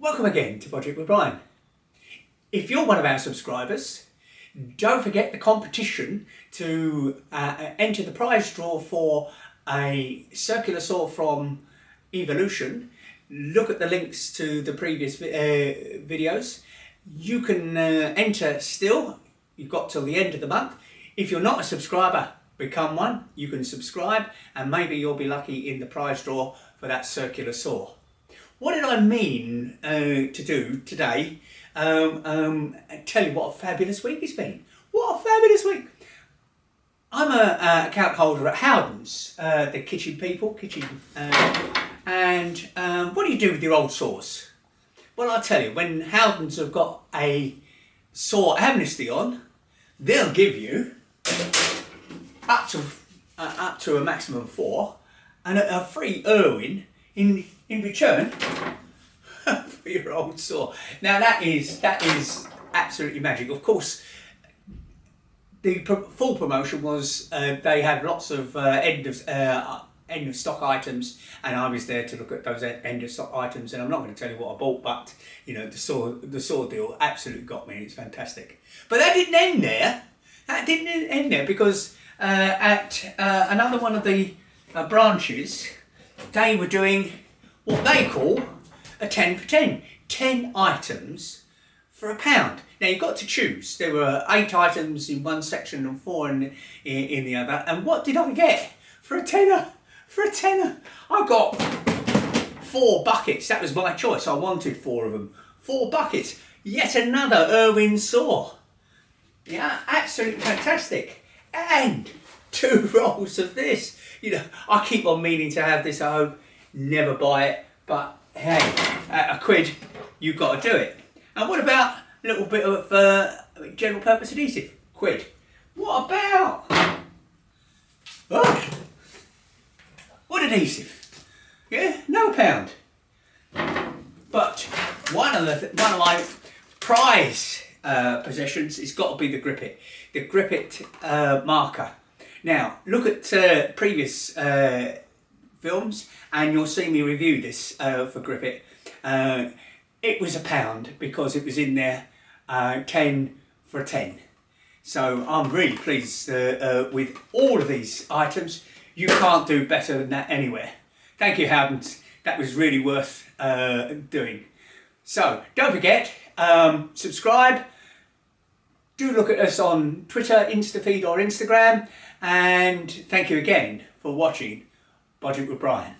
Welcome again to Budget with Brian. If you're one of our subscribers, don't forget the competition to enter the prize draw for a circular saw from Evolution. Look at the links to the previous videos. You can enter still. You've got till the end of the month. If you're not a subscriber, become one. You can subscribe and maybe you'll be lucky in the prize draw for that circular saw. What did I mean to do today? Tell you what a fabulous week it's been. What a fabulous week! I'm an account holder at Howdens, the kitchen people, and what do you do with your old saws? Well, I'll tell you, when Howdens have got a saw Amnisty on, they'll give you up to a maximum of 4 and a free Irwin in return for your old saw. Now that is absolutely magic. Of course, the full promotion was they had lots of end of stock items, and I was there to look at those end of stock items. And I'm not going to tell you what I bought, but you know, the saw deal absolutely got me. It's fantastic. But that didn't end there. That didn't end there because at another one of the branches, they were doing what they call a 10 for 10. 10 items for £1. Now you've got to choose. There were 8 items in one section and 4 in the other. And what did I get for a tenner? For a tenner, I got 4 buckets. That was my choice. I wanted 4 of them. 4 buckets. Yet another Irwin saw. Yeah, absolutely fantastic. And 2 rolls of this. You know, I keep on meaning to have this at home. Never buy it, but hey, at £1, you've got to do it. And what about a little bit of general purpose adhesive? £1. What about what adhesive? Yeah, no £1. But one of my prize possessions has got to be the Grip It marker. Now look at previous films and you'll see me review this for Grip It. It was £1 because it was in there 10 for 10. So I'm really pleased with all of these items. You can't do better than that anywhere. Thank you, Howdens. That was really worth doing. So don't forget, subscribe. Do look at us on Twitter, InstaFeed or Instagram. And thank you again for watching Budget with Brian.